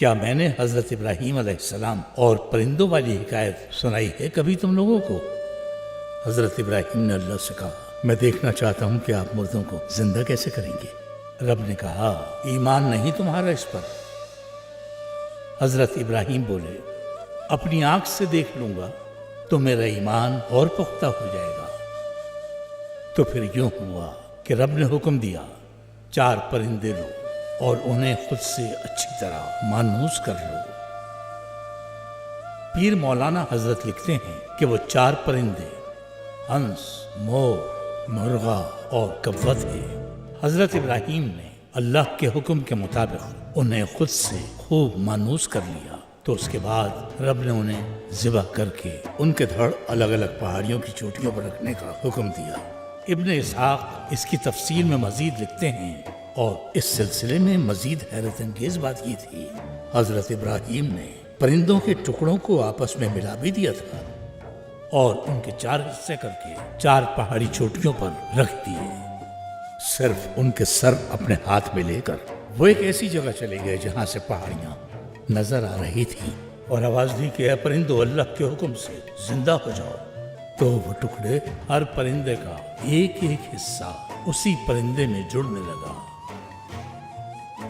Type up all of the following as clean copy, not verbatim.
کیا میں نے حضرت ابراہیم علیہ السلام اور پرندوں والی حکایت سنائی ہے کبھی تم لوگوں کو؟ حضرت ابراہیم نے اللہ سے کہا میں دیکھنا چاہتا ہوں کہ آپ مردوں کو زندہ کیسے کریں گے؟ رب نے کہا ایمان نہیں تمہارا اس پر؟ حضرت ابراہیم بولے اپنی آنکھ سے دیکھ لوں گا تو میرا ایمان اور پختہ ہو جائے گا۔ تو پھر یوں ہوا کہ رب نے حکم دیا 4 پرندے لو اور انہیں خود سے اچھی طرح مانوس کر لو۔ پیر مولانا حضرت لکھتے ہیں کہ وہ 4 پرندے ہنس، مور، مرغا اور کوّا تھے۔ حضرت ابراہیم نے اللہ کے حکم کے مطابق انہیں خود سے خوب مانوس کر لیا، تو اس کے بعد رب نے انہیں ذبح کر کے ان کے دھڑ الگ الگ پہاڑیوں کی چوٹیوں پر رکھنے کا حکم دیا۔ ابن اسحاق اس کی تفسیر میں مزید لکھتے ہیں اور اس سلسلے میں مزید حیرت انگیز بات یہ تھی حضرت ابراہیم نے پرندوں کے ٹکڑوں کو آپس میں ملا بھی دیا تھا اور ان کے 4 حصے کر کے 4 پہاڑی چوٹیوں پر رکھ دیے۔ صرف ان کے سر اپنے ہاتھ میں لے کر وہ ایک ایسی جگہ چلے گئے جہاں سے پہاڑیاں نظر آ رہی تھی اور آواز دی کہ اے پرندو اللہ کے حکم سے زندہ ہو جاؤ۔ تو وہ ٹکڑے ہر پرندے کا ایک ایک حصہ اسی پرندے میں جڑنے لگا،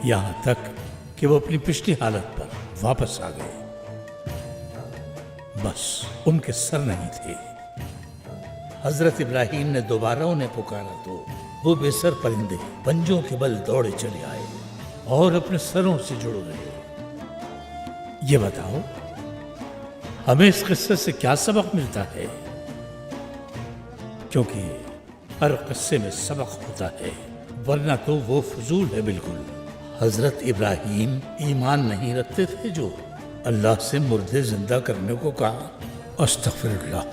یہاں تک کہ وہ اپنی پچھلی حالت پر واپس آ گئے، بس ان کے سر نہیں تھے۔ حضرت ابراہیم نے دوبارہ انہیں پکارا تو وہ بے سر پرندے پنجوں کے بل دوڑے چلے آئے اور اپنے سروں سے جڑ گئے۔ یہ بتاؤ ہمیں اس قصے سے کیا سبق ملتا ہے؟ کیونکہ ہر قصے میں سبق ہوتا ہے، ورنہ تو وہ فضول ہے بالکل۔ حضرت ابراہیم ایمان نہیں رکھتے تھے جو اللہ سے مردے زندہ کرنے کو کہا؟ استغفر اللہ۔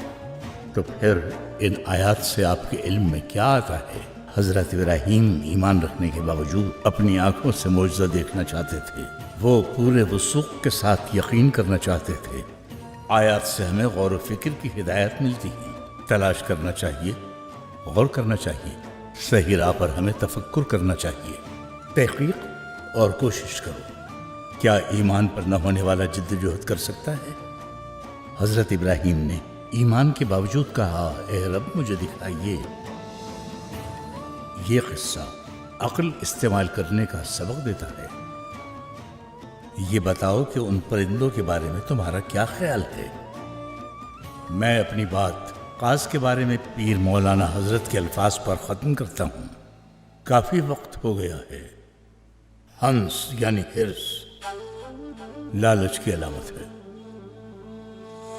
تو پھر ان آیات سے آپ کے علم میں کیا آتا ہے؟ حضرت ابراہیم ایمان رکھنے کے باوجود اپنی آنکھوں سے معجزہ دیکھنا چاہتے تھے، وہ پورے وثوق کے ساتھ یقین کرنا چاہتے تھے۔ آیات سے ہمیں غور و فکر کی ہدایت ملتی ہے، تلاش کرنا چاہیے، غور کرنا چاہیے، صحیح راہ پر ہمیں تفکر کرنا چاہیے، تحقیق اور کوشش کرو۔ کیا ایمان پر نہ ہونے والا جد جہد کر سکتا ہے؟ حضرت ابراہیم نے ایمان کے باوجود کہا اے رب مجھے دکھائیے۔ یہ قصہ عقل استعمال کرنے کا سبق دیتا ہے۔ یہ بتاؤ کہ ان پرندوں کے بارے میں تمہارا کیا خیال ہے؟ میں اپنی بات قاز کے بارے میں پیر مولانا حضرت کے الفاظ پر ختم کرتا ہوں۔ کافی وقت ہو گیا ہے۔ ہنس یعنی ہرس لالچ کی علامت ہے۔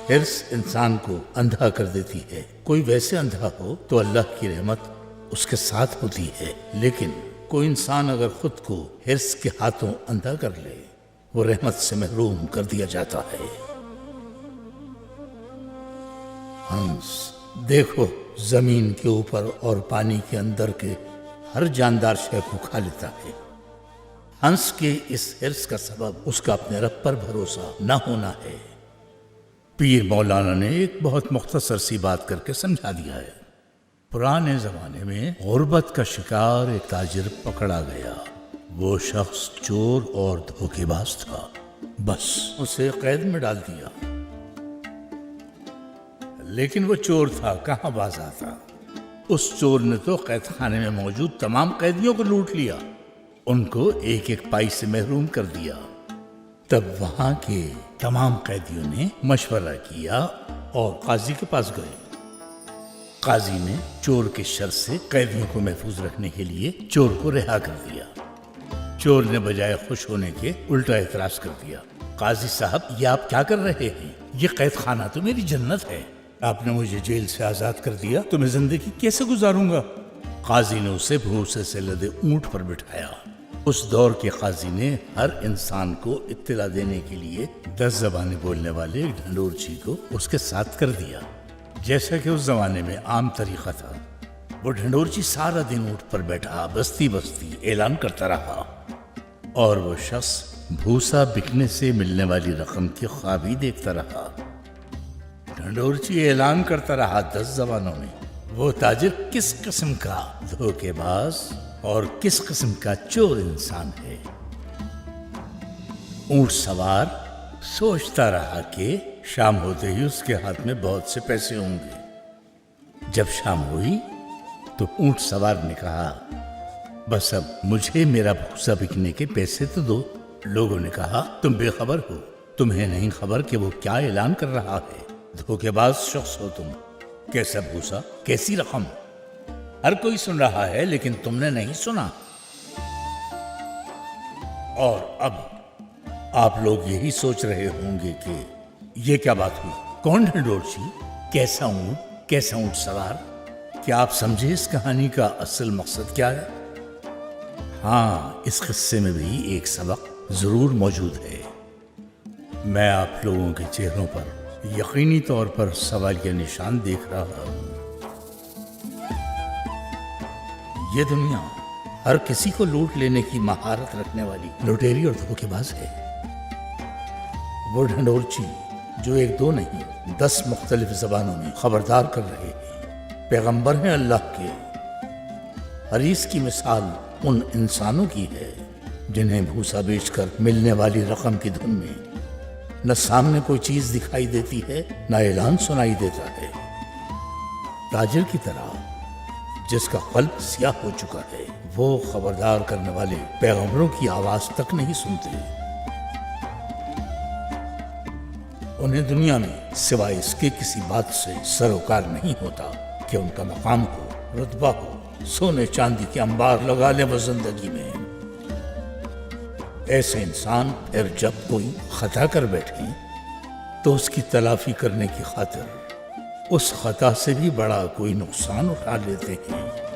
ہرس انسان کو اندھا کر دیتی ہے۔ کوئی ویسے اندھا ہو تو اللہ کی رحمت اس کے ساتھ ہوتی ہے، لیکن کوئی انسان اگر خود کو ہرس کے ہاتھوں اندھا کر لے وہ رحمت سے محروم کر دیا جاتا ہے۔ ہنس دیکھو زمین کے اوپر اور پانی کے اندر کے ہر جاندار شے کو کھا لیتا ہے۔ ہنس کے اس ہرس کا سبب اس کا اپنے رب پر بھروسہ نہ ہونا ہے۔ پیر مولانا نے ایک بہت مختصر سی بات کر کے سمجھا دیا ہے۔ پرانے زمانے میں غربت کا شکار ایک تاجر پکڑا گیا۔ وہ شخص چور اور دھوکے باز تھا، بس اسے قید میں ڈال دیا۔ لیکن وہ چور تھا کہاں باز آتا۔ اس چور نے تو قید خانے میں موجود تمام قیدیوں کو لوٹ لیا، ان کو ایک ایک پائی سے محروم کر دیا۔ تب وہاں کے تمام قیدیوں نے مشورہ کیا اور قاضی کے پاس گئے۔ قاضی نے چور کے شر سے قیدیوں کو محفوظ رکھنے کے لیے چور کو رہا کر دیا۔ چور نے بجائے خوش ہونے کے الٹا اعتراض کر دیا، قاضی صاحب یہ آپ کیا کر رہے ہیں؟ یہ قید خانہ تو میری جنت ہے، آپ نے مجھے جیل سے آزاد کر دیا تو میں زندگی کیسے گزاروں گا؟ قاضی نے اسے بھوسے سے لدے اونٹ پر بٹھایا۔ اس دور کے قاضی نے ہر انسان کو اطلاع دینے کے لیے 10 زبانیں بولنے والے ایک ڈھنڈورچی کو اس کے ساتھ کر دیا، جیسا کہ اس زمانے میں عام طریقہ تھا۔ وہ ڈھنڈورچی سارا دن اونٹ پر بیٹھا بستی بستی اعلان کرتا رہا، اور وہ شخص بھوسا بکنے سے ملنے والی رقم کی خواب ہی دیکھتا رہا۔ ڈھنڈورچی اعلان کرتا رہا 10 زبانوں میں، وہ تاجر کس قسم کا دھوکے باز اور کس قسم کا چور انسان ہے۔ اونٹ سوار سوچتا رہا کہ شام ہوتے ہی اس کے ہاتھ میں بہت سے پیسے ہوں گے۔ جب شام ہوئی تو اونٹ سوار نے کہا بس اب مجھے میرا بھوسا بکنے کے پیسے تو دو۔ لوگوں نے کہا تم بے خبر ہو، تمہیں نہیں خبر کہ وہ کیا اعلان کر رہا ہے؟ دھوکے باز شخص ہو تم۔ کیسا بھوسا، کیسی رقم؟ ہر کوئی سن رہا ہے لیکن تم نے نہیں سنا۔ اور اب آپ لوگ یہی سوچ رہے ہوں گے کہ یہ کیا بات ہوئی، کون ڈھنڈورچی، کیسا اونٹ سوار؟ کیا آپ سمجھے اس کہانی کا اصل مقصد کیا ہے؟ ہاں، اس قصے میں بھی ایک سبق ضرور موجود ہے۔ میں آپ لوگوں کے چہروں پر یقینی طور پر سوالیہ نشان دیکھ رہا ہوں۔ یہ دنیا ہر کسی کو لوٹ لینے کی مہارت رکھنے والی لٹیری اور دھوکے باز ہے۔ وہ ڈھنڈورچی جو 1 2 نہیں 10 مختلف زبانوں میں خبردار کر رہے ہیں، پیغمبر ہیں اللہ کے۔ حریص کی مثال ان انسانوں کی ہے جنہیں بھوسا بیچ کر ملنے والی رقم کی دھن میں نہ سامنے کوئی چیز دکھائی دیتی ہے نہ اعلان سنائی دیتا ہے۔ تاجر کی طرح جس کا قلب سیاہ ہو چکا ہے، وہ خبردار کرنے والے پیغمبروں کی آواز تک نہیں سنتے۔ انہیں دنیا میں سوائے اس کے کسی بات سے سروکار نہیں ہوتا کہ ان کا مقام ہو، رتبہ ہو، سونے چاندی کے انبار لگا لے وہ زندگی میں۔ ایسے انسان پھر جب کوئی خطا کر بیٹھے تو اس کی تلافی کرنے کی خاطر اس خطا سے بھی بڑا کوئی نقصان اٹھا لیتے ہیں۔